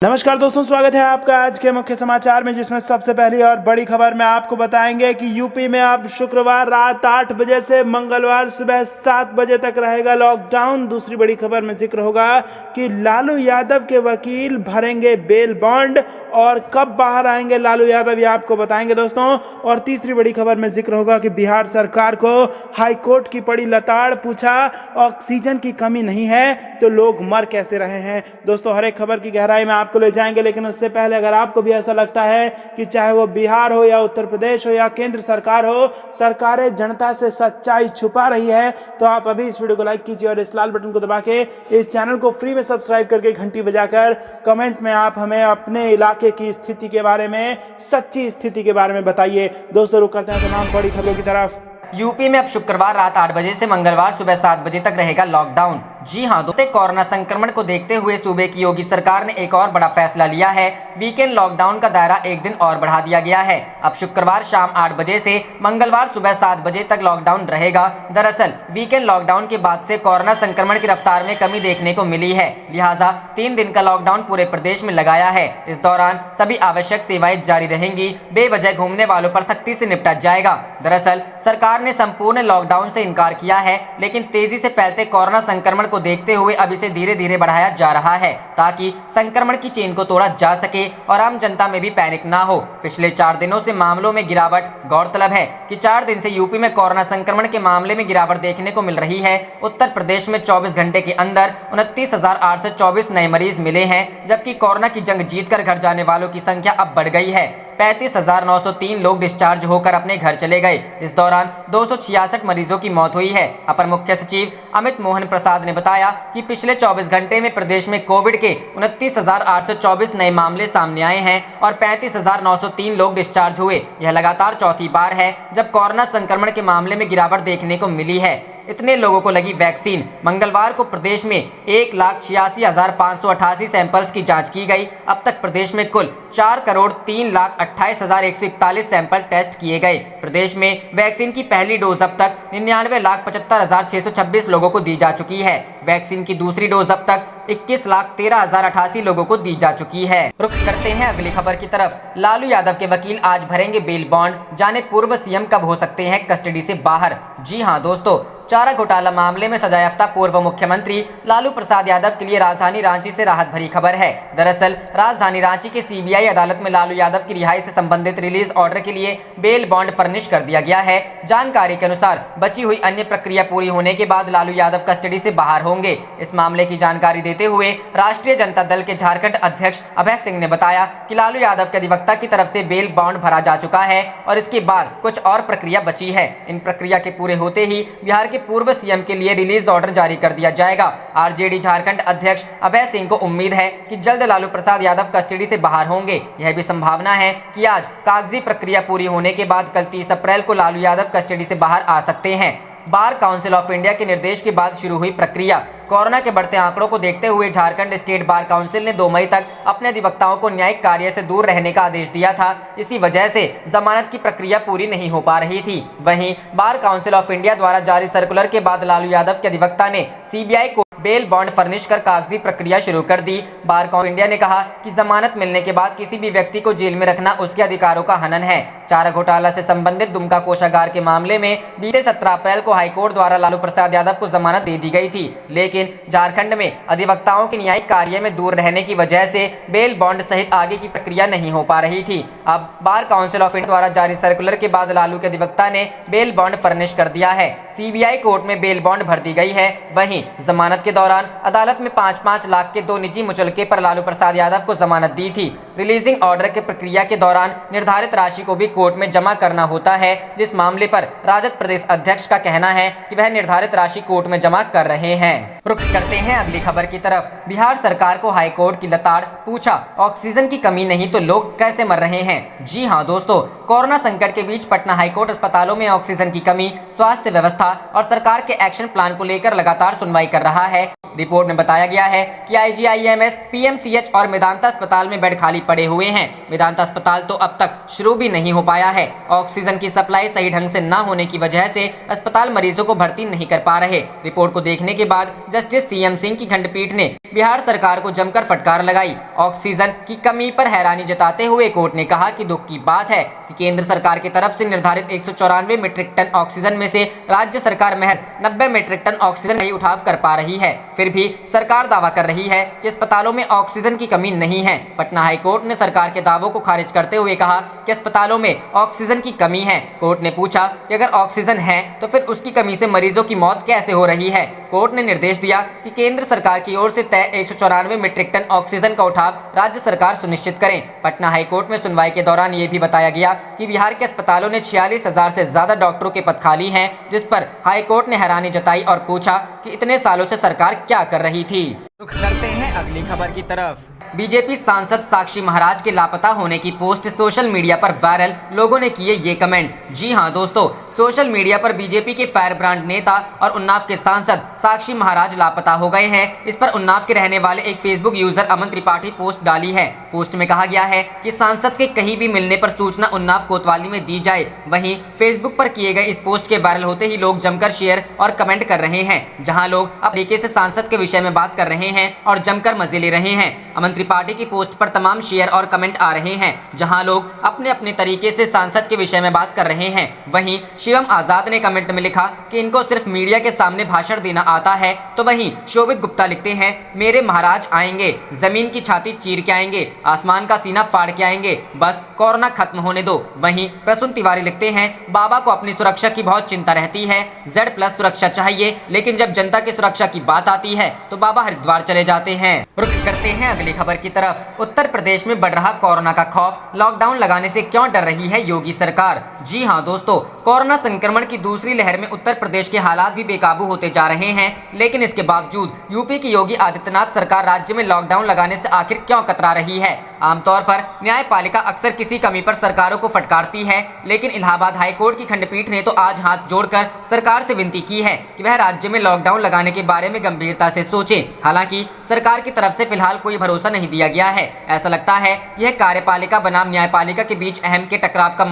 नमस्कार दोस्तों, स्वागत है आपका आज के मुख्य समाचार में, जिसमें सबसे पहली और बड़ी खबर में आपको बताएंगे कि यूपी में अब शुक्रवार रात 8 बजे से मंगलवार सुबह 7 बजे तक रहेगा लॉकडाउन। दूसरी बड़ी खबर में जिक्र होगा कि लालू यादव के वकील भरेंगे बेल बॉन्ड और कब बाहर आएंगे लालू यादव, ये आपको बताएंगे दोस्तों। और तीसरी बड़ी खबर में जिक्र होगा कि बिहार सरकार को हाईकोर्ट की पड़ी लताड़, पूछा ऑक्सीजन की कमी नहीं है तो लोग मर कैसे रहे हैं। दोस्तों, हर एक खबर की गहराई में आपको ले जाएंगे, लेकिन उससे पहले अगर आपको भी ऐसा लगता है कि चाहे वो बिहार हो या उत्तर प्रदेश हो या केंद्र सरकार हो, सरकारें जनता से सच्चाई छुपा रही है, तो आप अभी इस वीडियो को लाइक कीजिए और इस लाल बटन को दबा के इस चैनल को फ्री में सब्सक्राइब करके घंटी बजाकर कमेंट में आप हमें अपने इलाके की स्थिति के बारे में, सच्ची स्थिति के बारे में बताइए। दोस्तों, रुक करते हैं तमाम बड़ी खबरों की तरफ। यूपी में अब शुक्रवार रात 8 बजे से मंगलवार सुबह 7 बजे तक रहेगा लॉकडाउन। जी हां दोस्तों, कोरोना संक्रमण को देखते हुए सूबे की योगी सरकार ने एक और बड़ा फैसला लिया है। वीकेंड लॉकडाउन का दायरा एक दिन और बढ़ा दिया गया है। अब शुक्रवार शाम 8 बजे से मंगलवार सुबह 7 बजे तक लॉकडाउन रहेगा। दरअसल वीकेंड लॉकडाउन के बाद से कोरोना संक्रमण की रफ्तार में कमी देखने को मिली है, लिहाजा 3 दिन का लॉकडाउन पूरे प्रदेश में लगाया है। इस दौरान सभी आवश्यक सेवाएं जारी रहेंगी। बेवजह घूमने वालों पर सख्ती से निपटा जाएगा। दरअसल सरकार ने संपूर्ण लॉकडाउन से इनकार किया है, लेकिन तेजी से फैलते कोरोना संक्रमण को देखते हुए अब इसे धीरे धीरे बढ़ाया जा रहा है, ताकि संक्रमण की चेन को तोड़ा जा सके और आम जनता में भी पैनिक ना हो। पिछले 4 दिनों से मामलों में गिरावट। गौरतलब है कि 4 दिन से यूपी में कोरोना संक्रमण के मामले में गिरावट देखने को मिल रही है। उत्तर प्रदेश में 24 घंटे के अंदर 29,824 नए मरीज मिले हैं, जबकि कोरोना की जंग जीतकर घर जाने वालों की संख्या अब बढ़ गई है। 35,903 लोग डिस्चार्ज होकर अपने घर चले गए। इस दौरान 266 मरीजों की मौत हुई है। अपर मुख्य सचिव अमित मोहन प्रसाद ने बताया कि पिछले 24 घंटे में प्रदेश में कोविड के 29,824 नए मामले सामने आए हैं और 35,903 लोग डिस्चार्ज हुए। यह लगातार चौथी बार है जब कोरोना संक्रमण के मामले में गिरावट देखने को मिली है। इतने लोगों को लगी वैक्सीन। मंगलवार को प्रदेश में 1,86,588 सैंपल्स की जांच की गई। अब तक प्रदेश में कुल 4,03,28,141 सैंपल टेस्ट किए गए। प्रदेश में वैक्सीन की पहली डोज अब तक 99,75,626 लोगों को दी जा चुकी है। वैक्सीन की दूसरी डोज अब तक 21,13,088 लोगों को दी जा चुकी है। रुख करते हैं अगली खबर की तरफ। लालू यादव के वकील आज भरेंगे बेल बॉन्ड, जाने पूर्व सीएम कब हो सकते हैं कस्टडी से बाहर। जी हां दोस्तों, चारा घोटाला मामले में सजायाफ्ता पूर्व मुख्यमंत्री लालू प्रसाद यादव के लिए राजधानी रांची से राहत भरी खबर है। दरअसल राजधानी रांची के सीबीआई अदालत में लालू यादव की रिहाई से संबंधित रिलीज ऑर्डर के लिए बेल बॉन्ड फर्निश कर दिया गया है। जानकारी के अनुसार बची हुई अन्य प्रक्रिया पूरी होने के बाद लालू यादव कस्टडी से बाहर होंगे। इस मामले की जानकारी देते हुए राष्ट्रीय जनता दल के झारखंड अध्यक्ष अभय सिंह ने बताया कि लालू यादव के अधिवक्ता की तरफ से बेल बॉन्ड भरा जा चुका है और इसके बाद कुछ और प्रक्रिया बची है। इन प्रक्रिया के पूरे होते ही बिहार के पूर्व सीएम के लिए रिलीज ऑर्डर जारी कर दिया जाएगा। आरजेडी झारखंड अध्यक्ष अभय सिंह को उम्मीद है कि जल्द लालू प्रसाद यादव कस्टडी से बाहर होंगे। यह भी संभावना है कि आज कागजी प्रक्रिया पूरी होने के बाद कल 30 अप्रैल को लालू यादव कस्टडी से बाहर आ सकते हैं। बार काउंसिल ऑफ इंडिया के निर्देश के बाद शुरू हुई प्रक्रिया। कोरोना के बढ़ते आंकड़ों को देखते हुए झारखंड स्टेट बार काउंसिल ने 2 मई तक अपने अधिवक्ताओं को न्यायिक कार्य से दूर रहने का आदेश दिया था। इसी वजह से जमानत की प्रक्रिया पूरी नहीं हो पा रही थी। वहीं बार काउंसिल ऑफ इंडिया द्वारा जारी सर्कुलर के बाद लालू यादव के अधिवक्ता ने सीबीआई को बेल बॉन्ड फर्निश कर कागजी प्रक्रिया शुरू कर दी। बार काउंसिल इंडिया ने कहा कि जमानत मिलने के बाद किसी भी व्यक्ति को जेल में रखना उसके अधिकारों का हनन है। चारा घोटाला से संबंधित दुमका कोषागार के मामले में बीते 17 अप्रैल को हाईकोर्ट द्वारा लालू प्रसाद यादव को जमानत दे दी गई थी, लेकिन झारखंड में अधिवक्ताओं के न्यायिक कार्य में दूर रहने की वजह से बेल बॉन्ड सहित आगे की प्रक्रिया नहीं हो पा रही थी। अब बार काउंसिल ऑफ इंडिया द्वारा जारी सर्कुलर के बाद लालू के अधिवक्ता ने बेल बॉन्ड फर्निश कर दिया है। सीबीआई कोर्ट में बेल बॉन्ड भर दी गई है। वहीं जमानत के दौरान अदालत में 5-5 लाख के 2 निजी मुचलके पर लालू प्रसाद यादव को जमानत दी थी। रिलीजिंग ऑर्डर की प्रक्रिया के दौरान निर्धारित राशि को भी कोर्ट में जमा करना होता है, जिस मामले पर राजद प्रदेश अध्यक्ष का कहना है कि वह निर्धारित राशि कोर्ट में जमा कर रहे हैं। रुख करते हैं अगली खबर की तरफ। बिहार सरकार को हाईकोर्ट की लताड़, पूछा ऑक्सीजन की कमी नहीं तो लोग कैसे मर रहे हैं। जी हां दोस्तों, कोरोना संकट के बीच पटना हाईकोर्ट अस्पतालों में ऑक्सीजन की कमी, स्वास्थ्य व्यवस्था और सरकार के एक्शन प्लान को लेकर लगातार सुनवाई कर रहा है। रिपोर्ट में बताया गया है कि IGIMS, PMCH और मेदांता अस्पताल में बेड खाली पड़े हुए हैं। मेदांता अस्पताल तो अब तक शुरू भी नहीं हो पाया है। ऑक्सीजन की सप्लाई सही ढंग से न होने की वजह से अस्पताल मरीजों को भर्ती नहीं कर पा रहे। रिपोर्ट को देखने के बाद जस्टिस CM सिंह की खंडपीठ ने बिहार सरकार को जमकर फटकार लगाई। ऑक्सीजन की कमी पर हैरानी जताते हुए कोर्ट ने कहा कि दुख की बात है कि केंद्र सरकार की तरफ से निर्धारित 194 मीट्रिक टन ऑक्सीजन में से राज्य सरकार महज 90 मीट्रिक टन ऑक्सीजन ही उठाव कर पा रही है। फिर भी सरकार दावा कर रही है कि अस्पतालों में ऑक्सीजन की कमी नहीं है। पटना हाईकोर्ट ने सरकार के दावों को खारिज करते हुए कहा कि अस्पतालों में ऑक्सीजन की कमी है। कोर्ट ने पूछा कि अगर ऑक्सीजन है तो फिर उसकी कमी से मरीजों की मौत कैसे हो रही है। कोर्ट ने निर्देश दिया कि केंद्र सरकार की ओर से तय 194 मीट्रिक टन ऑक्सीजन का उठाव राज्य सरकार सुनिश्चित करें। पटना हाईकोर्ट में सुनवाई के दौरान ये भी बताया गया कि बिहार के अस्पतालों ने 46,000 से ज्यादा डॉक्टरों के पद खाली हैं, जिस पर हाईकोर्ट ने हैरानी जताई और पूछा कि इतने सालों से सरकार क्या कर रही थी। रुख करते हैं अगली खबर की तरफ। बीजेपी सांसद साक्षी महाराज के लापता होने की पोस्ट सोशल मीडिया पर वायरल, लोगों ने किए ये कमेंट। जी हां दोस्तों, सोशल मीडिया पर बीजेपी के फायर ब्रांड नेता और उन्नाव के सांसद साक्षी महाराज लापता हो गए हैं। इस पर उन्नाव के रहने वाले एक फेसबुक यूजर अमन त्रिपाठी पोस्ट डाली है। पोस्ट में कहा गया है कि सांसद के कहीं भी मिलने पर सूचना उन्नाव कोतवाली में दी जाए। वहीं फेसबुक पर किए गए इस पोस्ट के वायरल होते ही लोग जमकर शेयर और कमेंट कर रहे हैं, जहां लोग अपने तरीके से सांसद के विषय में बात कर रहे हैं और जमकर मजे ले रहे हैं। अमन त्रिपाठी की पोस्ट पर तमाम शेयर और कमेंट आ रहे हैं, जहां लोग अपने अपने तरीके से सांसद के विषय में बात कर रहे हैं। वहीं शिवम आजाद ने कमेंट में लिखा कि इनको सिर्फ मीडिया के सामने भाषण देना आता है। तो वहीं शोभित गुप्ता लिखते हैं, मेरे महाराज आएंगे, जमीन की छाती चीर के आएंगे, आसमान का सीना फाड़ के आएंगे, बस कोरोना खत्म होने दो। वहीं प्रसून तिवारी लिखते हैं, बाबा को अपनी सुरक्षा की बहुत चिंता रहती है, Z+ सुरक्षा चाहिए, लेकिन जब जनता की सुरक्षा की बात आती है तो बाबा हरिद्वार चले जाते हैं। रुख करते हैं अगली खबर की तरफ। उत्तर प्रदेश में बढ़ रहा कोरोना का खौफ, लॉकडाउन लगाने से क्यों डर रही है योगी सरकार। जी हां दोस्तों, कोरोना संक्रमण की दूसरी लहर में उत्तर प्रदेश के हालात भी बेकाबू होते जा रहे हैं, लेकिन इसके बावजूद यूपी की योगी आदित्यनाथ सरकार राज्य में लॉकडाउन लगाने से आखिर क्यों कतरा रही है। आमतौर पर न्यायपालिका अक्सर किसी कमी पर सरकारों को फटकारती है, लेकिन इलाहाबाद हाईकोर्ट की खंडपीठ ने तो आज हाथ जोड़कर सरकार से विनती की है कि वह राज्य में लॉकडाउन लगाने के बारे में गंभीरता से सोचे। हालांकि सरकार की तरफ से फिलहाल कोई भरोसा नहीं दिया गया है। ऐसा लगता है यह कार्यपालिका बनाम न्यायपालिका के बीच अहम के टकराव का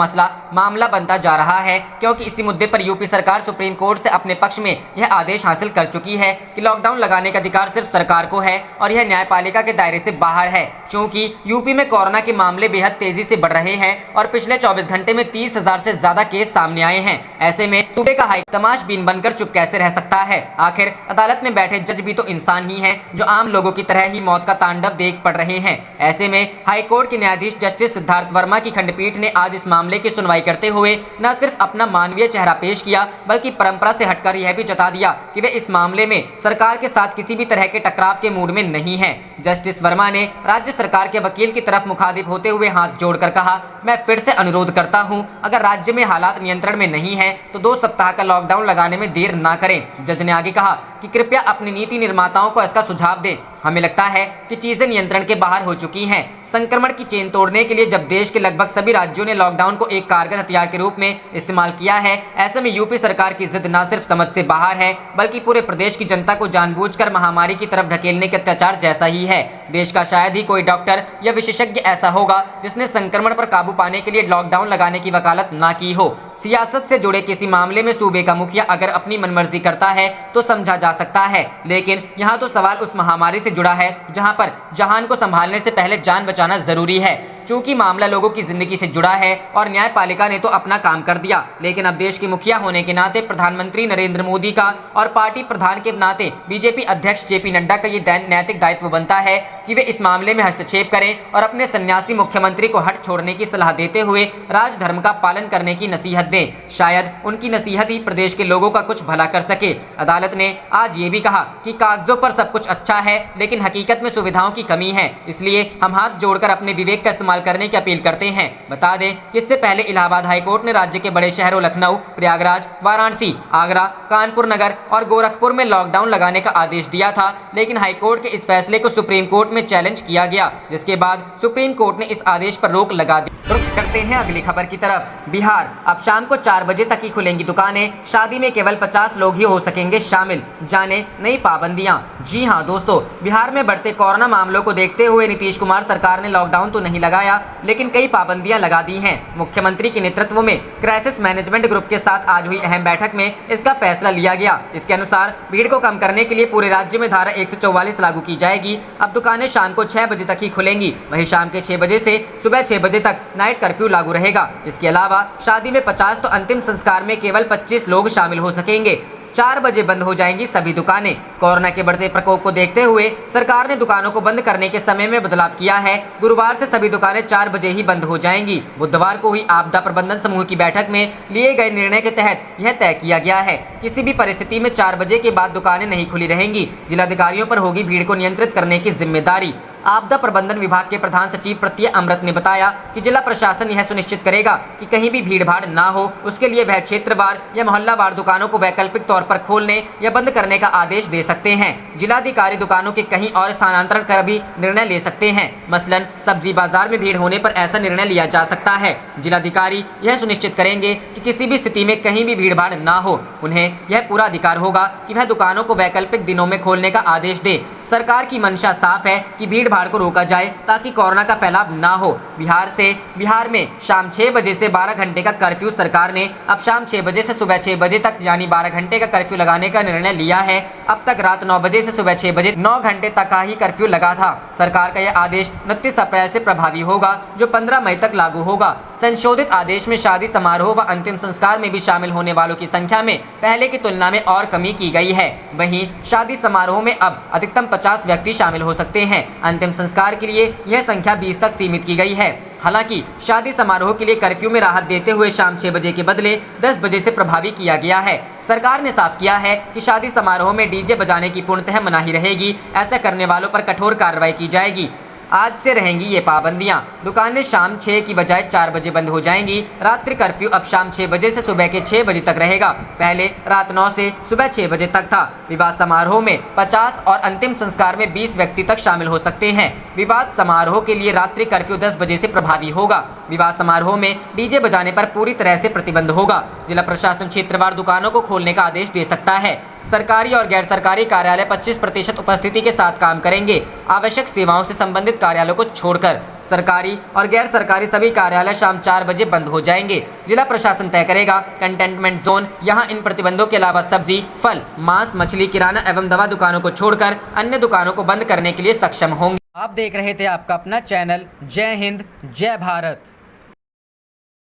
मामला बनता जा रहा है, क्योंकि इसी मुद्दे पर यूपी सरकार सुप्रीम कोर्ट से अपने पक्ष में यह आदेश हासिल कर चुकी है कि लॉकडाउन लगाने का अधिकार सिर्फ सरकार को है और यह न्यायपालिका के दायरे से बाहर है। चूंकि यूपी में कोरोना के मामले बेहद तेजी से बढ़ रहे हैं और पिछले 24 घंटे में 30,000 से ज्यादा केस सामने आए हैं। ऐसे में सूबे का हाई तमाशबीन बनकर चुप कैसे रह सकता है। आखिर अदालत में बैठे जज भी तो इंसान ही हैं, जो आम लोगों की तरह ही मौत का तांडव देख पड़ रहे हैं। ऐसे में हाईकोर्ट के न्यायाधीश जस्टिस सिद्धार्थ वर्मा की खंडपीठ ने आज इस मामले की सुनवाई करते हुए न सिर्फ अपना मानवीय चेहरा पेश किया, बल्कि परंपरा से हटकर यह भी जता दिया कि वे इस मामले में सरकार के साथ किसी भी तरह के टकराव के मूड में नहीं है। जस्टिस वर्मा ने राज्य सरकार के वकील की तरफ मुखातिब होते हुए हाथ जोड़कर कहा, मैं फिर से अनुरोध करता हूं, अगर राज्य में हालात नियंत्रण में नहीं है तो 2 सप्ताह का लॉकडाउन लगाने में देर ना करें। जज ने आगे कहा कि कृपया अपनी नीति निर्माताओं को इसका सुझाव दें। हमें लगता है कि चीजें नियंत्रण के बाहर हो चुकी हैं। संक्रमण की चेन तोड़ने के लिए जब देश के लगभग सभी राज्यों ने लॉकडाउन को एक कारगर हथियार के रूप में इस्तेमाल किया है, ऐसे में यूपी सरकार की जिद न सिर्फ समझ से बाहर है, बल्कि पूरे प्रदेश की जनता को जानबूझकर महामारी की तरफ ढकेलने के अत्याचार जैसा ही है। देश का शायद ही कोई डॉक्टर या विशेषज्ञ ऐसा होगा जिसने संक्रमण पर काबू पाने के लिए लॉकडाउन लगाने की वकालत ना की हो। सियासत से जुड़े किसी मामले में सूबे का मुखिया अगर अपनी मनमर्जी करता है तो समझा जा सकता है, लेकिन यहाँ तो सवाल उस महामारी से जुड़ा है जहाँ पर जहान को संभालने से पहले जान बचाना जरूरी है। चूंकि मामला लोगों की जिंदगी से जुड़ा है और न्यायपालिका ने तो अपना काम कर दिया, लेकिन अब देश के मुखिया होने के नाते प्रधानमंत्री नरेंद्र मोदी का और पार्टी प्रधान के नाते बीजेपी अध्यक्ष JP नड्डा का ये नैतिक दायित्व बनता है कि वे इस मामले में हस्तक्षेप करें और अपने सन्यासी मुख्यमंत्री को हट छोड़ने की सलाह देते हुए राजधर्म का पालन करने की नसीहत दें। शायद उनकी नसीहत ही प्रदेश के लोगों का कुछ भला कर सके। अदालत ने आज ये भी कहा कि कागजों पर सब कुछ अच्छा है, लेकिन हकीकत में सुविधाओं की कमी है, इसलिए हम हाथ जोड़कर अपने विवेक का इस्तेमाल करने की अपील करते हैं। बता दें कि इससे पहले इलाहाबाद हाईकोर्ट ने राज्य के बड़े शहरों लखनऊ, प्रयागराज, वाराणसी, आगरा, कानपुर नगर और गोरखपुर में लॉकडाउन लगाने का आदेश दिया था, लेकिन हाईकोर्ट के इस फैसले को सुप्रीम कोर्ट में चैलेंज किया गया, जिसके बाद सुप्रीम कोर्ट ने इस आदेश पर रोक लगा दी। बढ़ते हैं अगली खबर की तरफ। बिहार, अब शाम को 4 बजे तक ही खुलेंगी दुकानें, शादी में केवल 50 लोग ही हो सकेंगे शामिल, जाने नई पाबंदियां। जी हां दोस्तों, बिहार में बढ़ते कोरोना मामलों को देखते हुए नीतीश कुमार सरकार ने लॉकडाउन तो नहीं लगाया, लेकिन कई पाबंदियां लगा दी हैं। मुख्यमंत्री के नेतृत्व में क्राइसिस मैनेजमेंट ग्रुप के साथ आज हुई अहम बैठक में इसका फैसला लिया गया। इसके अनुसार भीड़ को कम करने के लिए पूरे राज्य में धारा 144 लागू की जाएगी। अब दुकानें शाम को 6 बजे तक ही खुलेंगी, वहीं शाम के 6 बजे से सुबह 6 बजे तक नाइट कर्फ्यू लागू रहेगा। इसके अलावा शादी में 50 तो अंतिम संस्कार में केवल 25 लोग शामिल हो सकेंगे। 4 बजे बंद हो जाएंगी सभी दुकानें। कोरोना के बढ़ते प्रकोप को देखते हुए सरकार ने दुकानों को बंद करने के समय में बदलाव किया है। गुरुवार से सभी दुकानें 4 बजे ही बंद हो जाएंगी। बुधवार को हुई आपदा प्रबंधन समूह की बैठक में लिए गए निर्णय के तहत यह तय किया गया है। किसी भी परिस्थिति में 4 बजे के बाद दुकानें नहीं खुली रहेंगी। जिलाधिकारियों पर होगी भीड़ को नियंत्रित करने की जिम्मेदारी। आपदा प्रबंधन विभाग के प्रधान सचिव प्रत्यय अमृत ने बताया कि जिला प्रशासन यह सुनिश्चित करेगा कि कहीं भी भीड़ भाड़ ना हो। उसके लिए वह क्षेत्रवार या मोहल्लावार दुकानों को वैकल्पिक तौर पर खोलने या बंद करने का आदेश दे सकते हैं। जिलाधिकारी दुकानों के कहीं और स्थानांतरण कर भी निर्णय ले सकते हैं। मसलन सब्जी बाजार में भीड़ होने पर ऐसा निर्णय लिया जा सकता है। जिलाधिकारी यह सुनिश्चित करेंगे कि किसी भी स्थिति में कहीं भी भीड़ भाड़ ना हो। उन्हें यह पूरा अधिकार होगा कि वह दुकानों को वैकल्पिक दिनों में खोलने का आदेश दे। सरकार की मंशा साफ है कि भीड़ भाड़ को रोका जाए ताकि कोरोना का फैलाव ना हो। बिहार में शाम 6 बजे से 12 घंटे का कर्फ्यू सरकार ने अब शाम 6 बजे से सुबह 6 बजे तक यानी 12 घंटे का कर्फ्यू लगाने का निर्णय लिया है। अब तक रात 9 बजे से सुबह 6 बजे 9 घंटे तक का ही कर्फ्यू लगा था। सरकार का यह आदेश 29 अप्रैल से प्रभावी होगा, जो 15 मई तक लागू होगा। संशोधित आदेश में शादी समारोह व अंतिम संस्कार में भी शामिल होने वालों की संख्या में पहले की तुलना में और कमी की गई है। वहीं शादी समारोह में अब अधिकतम 50 व्यक्ति शामिल हो सकते हैं। अंतिम संस्कार के लिए यह संख्या 20 तक सीमित की गई है। हालांकि शादी समारोह के लिए कर्फ्यू में राहत देते हुए शाम 6 बजे के बदले 10 बजे से प्रभावी किया गया है। सरकार ने साफ किया है कि शादी समारोह में डीजे बजाने की पूर्णतः मनाही रहेगी। ऐसा करने वालों पर कठोर कार्रवाई की जाएगी। आज से रहेंगी ये पाबंदियां। दुकानें शाम 6 की बजाय 4 बजे बंद हो जाएंगी। रात्रि कर्फ्यू अब शाम 6 बजे से सुबह के 6 बजे तक रहेगा। पहले रात 9 से सुबह 6 बजे तक था। विवाह समारोह में 50 और अंतिम संस्कार में 20 व्यक्ति तक शामिल हो सकते हैं। विवाह समारोह के लिए रात्रि कर्फ्यू 10 बजे से प्रभावी होगा। विवाह समारोह में डीजे बजाने पर पूरी तरह से प्रतिबंध होगा। जिला प्रशासन क्षेत्रवार दुकानों को खोलने का आदेश दे सकता है। सरकारी और गैर सरकारी कार्यालय 25% उपस्थिति के साथ काम करेंगे। आवश्यक सेवाओं से संबंधित कार्यालयों को छोड़कर सरकारी और गैर सरकारी सभी कार्यालय शाम 4 बजे बंद हो जाएंगे। जिला प्रशासन तय करेगा कंटेनमेंट जोन। यहां इन प्रतिबंधों के अलावा सब्जी, फल, मांस, मछली, किराना एवं दवा दुकानों को छोड़कर अन्य दुकानों को बंद करने के लिए सक्षम होंगे। आप देख रहे थे आपका अपना चैनल जय हिंद जय भारत।